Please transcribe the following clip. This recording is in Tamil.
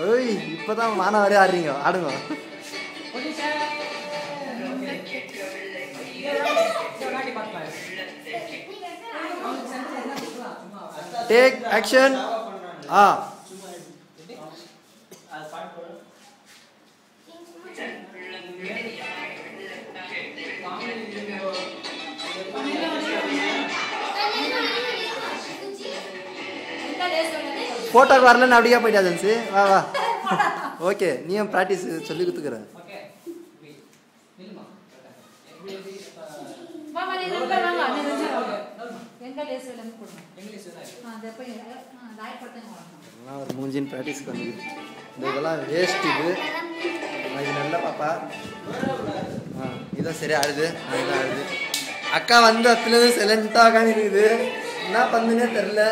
ஓய் இப்போதான் மானவரே ஆடுறீங்க, ஆடுங்க. Take action. போட்டோக்கு வரலன்னு அப்படியே போயிட்டா ஜென்ஸு. வா வா. ஓகே, நீயும் ப்ராக்டிஸ் சொல்லி கொடுத்துக்கிறேன். ஒரு மூஞ்சின் ப்ராக்டிஸ்க்கு வந்து இதெல்லாம் வேஸ்ட். இது நல்ல பாப்பா. இதான் சரியா ஆடுது. இதான் ஆடுது. அக்கா வந்து அதுலேருந்து சைலண்டாக இருக்குது. என்ன பண்ணுன்னே தெரில.